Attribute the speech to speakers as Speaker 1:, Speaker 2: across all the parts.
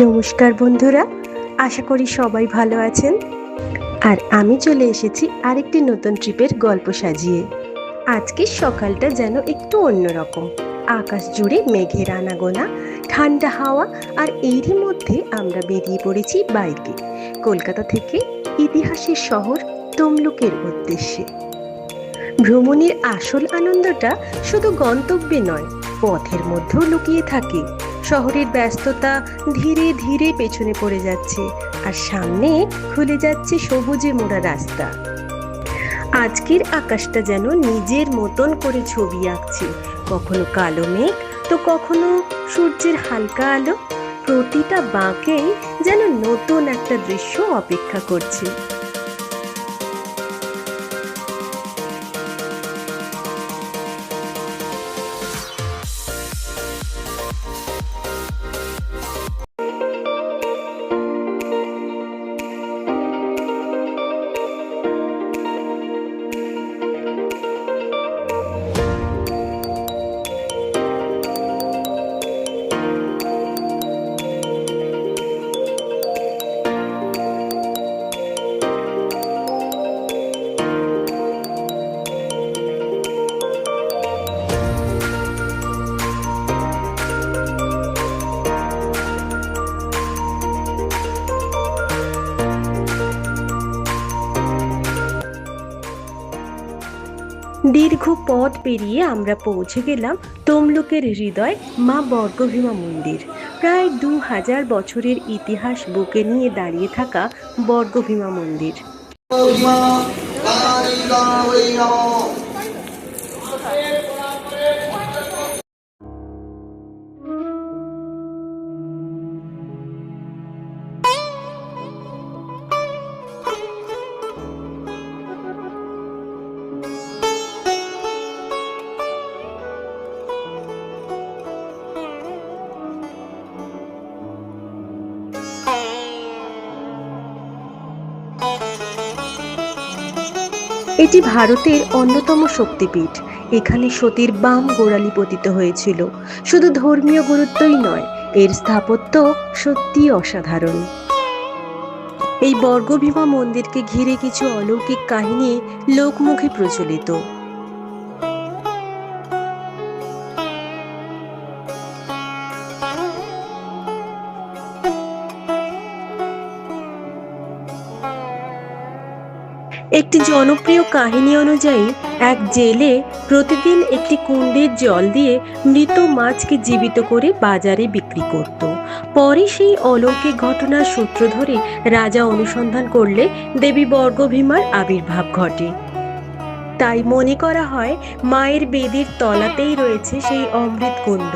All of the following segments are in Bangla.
Speaker 1: নমস্কার বন্ধুরা, আশা করি সবাই ভালো আছেন। আর আমি চলে এসেছি আরেকটি নতুন ট্রিপের গল্প সাজিয়ে। আজকের সকালটা যেন একটু অন্যরকম। আকাশ জুড়ে মেঘের আনাগোনা, ঠান্ডা হাওয়া, আর এরই মধ্যে আমরা বেরিয়ে পড়েছি বাইকে, কলকাতা থেকে ইতিহাসের শহর তমলুকের উদ্দেশ্যে। ভ্রমণের আসল আনন্দটা শুধু গন্তব্যে নয়, পথের মধ্যেও লুকিয়ে থাকে। শহরের ব্যস্ততা ধীরে ধীরে পেছনে পড়ে যাচ্ছে, আর সামনে খুলে যাচ্ছে সবুজে মোড়া রাস্তা। আজকের আকাশটা যেন নিজের মতন করে ছবি আঁকছে, কখনো কালো মেঘ তো কখনো সূর্যের হালকা আলো। প্রতিটা বাঁকেই যেন নতুন একটা দৃশ্য অপেক্ষা করছে। দীর্ঘ পথ পেরিয়ে আমরা পৌঁছে গেলাম তমলুকের হৃদয় মা বর্গভীমা মন্দির। প্রায় 2000 বছরের ইতিহাস বুকে নিয়ে দাঁড়িয়ে থাকা বর্গভীমা মন্দির। এটি ভারতের অন্যতম শক্তিপীঠ। এখানে সতীর বাম গোড়ালি পতিত হয়েছিল। শুধু ধর্মীয় গুরুত্বই নয়, এর স্থাপত্য সত্যি অসাধারণ। এই বর্গভীমা মন্দিরকে ঘিরে কিছু অলৌকিক কাহিনী লোকমুখে প্রচলিত। একটি জনপ্রিয় কাহিনী অনুযায়ী এক জেলে প্রতিদিন একটি কুণ্ডের জল দিয়ে মৃত মাছকে জীবিত করে বাজারে বিক্রি করত। পরে সেই অলৌকিক ঘটনার সূত্র ধরে রাজা অনুসন্ধান করলে দেবী বর্গভীমার আবির্ভাব ঘটে। তাই মনে করা হয় মায়ের বেদির তলাতেই রয়েছে সেই অমৃত কুণ্ড।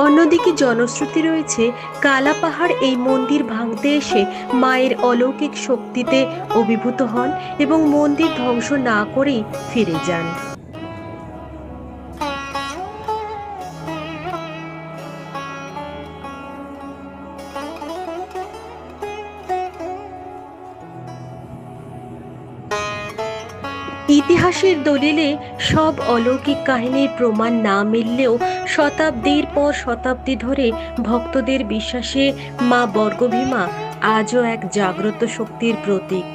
Speaker 1: অন্যদিকে জনশ্রুতি রয়েছে, কালা পাহাড় এই মন্দির ভাঙতে এসে মায়ের অলৌকিক শক্তিতে অভিভূত হন এবং মন্দির ধ্বংস না করেই ফিরে যান। ইতিহাসের দলিলে সব অলৌকিক কাহিনীর প্রমাণ না মিললেও শতাব্দীর পর শতাব্দী ধরে ভক্তদের বিশ্বাসে মা বর্গভীমা আজও এক জাগ্রত শক্তির প্রতীক।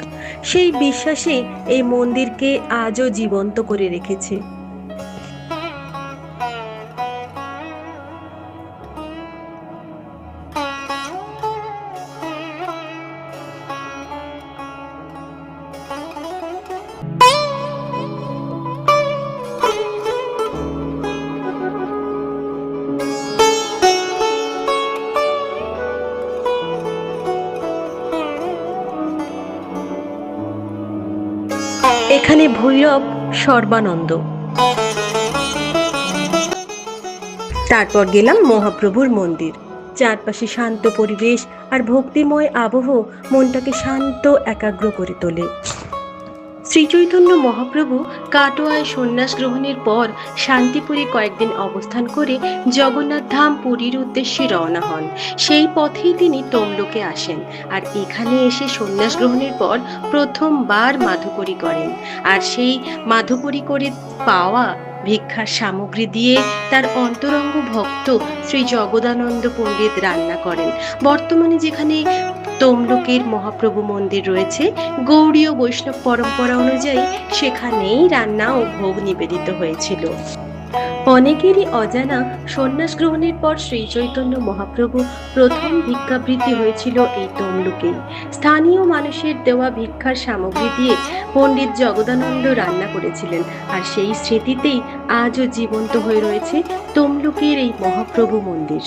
Speaker 1: সেই বিশ্বাসে এই মন্দিরকে আজও জীবন্ত করে রেখেছে। এখানে ভৈরব সর্বানন্দ। তারপর গেলাম মহাপ্রভুর মন্দির। চারপাশে শান্ত পরিবেশ আর ভক্তিময় আবহ মনটাকে শান্ত একাগ্র করে তোলে। শ্রীচৈতন্য মহাপ্রভু কাটোয়ায় সন্ন্যাস গ্রহণের পর শান্তিপুরে কয়েকদিন অবস্থান করে জগন্নাথ ধাম পুরীর উদ্দেশ্যে রওনা হন। সেই পথেই তিনি তমলুকে আসেন আর এখানে এসে সন্ন্যাস গ্রহণের পর প্রথমবার মাধুকরী করেন। আর সেই মাধুকরী করে পাওয়া ভিক্ষার সামগ্রী দিয়ে তার অন্তরঙ্গ ভক্ত শ্রী জগদানন্দ পণ্ডিত রান্না করেন। বর্তমানে যেখানে তমলুকের মহাপ্রভু মন্দির রয়েছে, গৌড়ীয় বৈষ্ণব পরম্পরা অনুযায়ী সেখানেই রান্না ও ভোগ নিবেদিত হয়েছিল। অনেকেরই অজানা, সন্ন্যাস গ্রহণের পর শ্রী চৈতন্য মহাপ্রভু প্রথম ভিক্ষাবৃত্তি হয়েছিল এই তমলুকেই। স্থানীয় মানুষের দেওয়া ভিক্ষার সামগ্রী দিয়ে পণ্ডিত জগদানন্দ রান্না করেছিলেন, আর সেই স্মৃতিতেই আজও জীবন্ত হয়ে রয়েছে তমলুকের এই মহাপ্রভু মন্দির।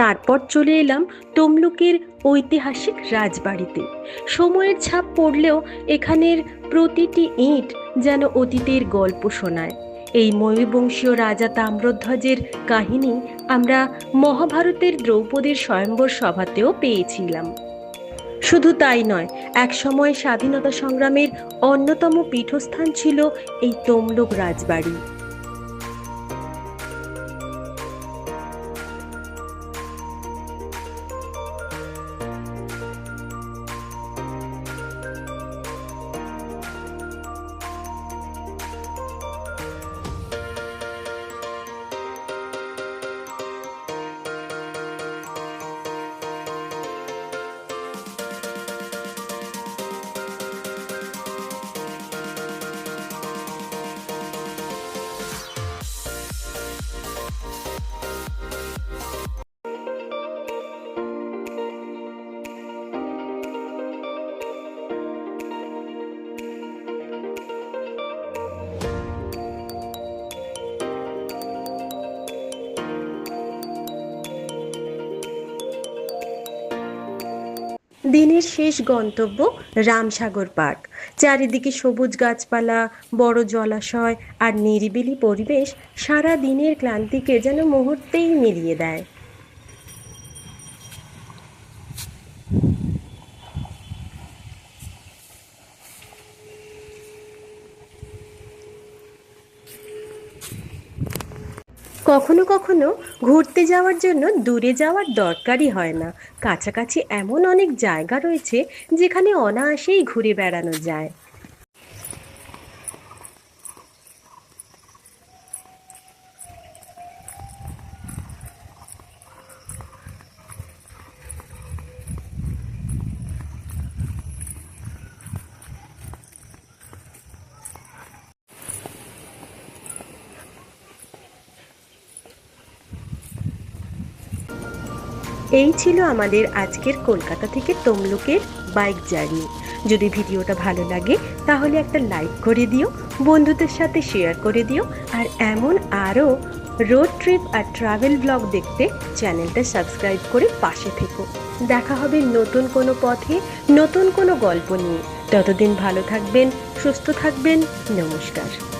Speaker 1: তারপর চলে এলাম তমলুকের ঐতিহাসিক রাজবাড়িতে। সময়ের ছাপ পড়লেও এখানের প্রতিটি ইঁট যেন অতীতের গল্প শোনায়। এই ময়ূরবংশীয় রাজা তাম্রধ্বজের কাহিনী আমরা মহাভারতের দ্রৌপদীর স্বয়ম্বর সভাতেও পেয়েছিলাম। শুধু তাই নয়, একসময় স্বাধীনতা সংগ্রামের অন্যতম পীঠস্থান ছিল এই তমলুক রাজবাড়ি। দিনের শেষ গন্তব্য রামসাগর পার্ক। চারিদিকে সবুজ গাছপালা, বড় জলাশয় আর নিরিবিলি পরিবেশ সারা দিনের ক্লান্তিকে যেন মুহূর্তেই মিলিয়ে দেয়। কখনো কখনো ঘুরতে যাওয়ার জন্য দূরে যাওয়ার দরকারই হয় না। কাছাকাছি এমন অনেক জায়গা রয়েছে যেখানে অনায়াসেই ঘুরে বেড়ানো যায়। এই ছিল আমাদের আজকের কলকাতা থেকে তমলুকের বাইক জার্নি। যদি ভিডিওটা ভালো লাগে তাহলে একটা লাইক করে দিও, বন্ধুদের সাথে শেয়ার করে দিও, আর এমন আরও রোড ট্রিপ আর ট্রাভেল ব্লগ দেখতে চ্যানেলটা সাবস্ক্রাইব করে পাশে থেকো। দেখা হবে নতুন কোনো পথে, নতুন কোনো গল্প নিয়ে। ততদিন ভালো থাকবেন, সুস্থ থাকবেন। নমস্কার।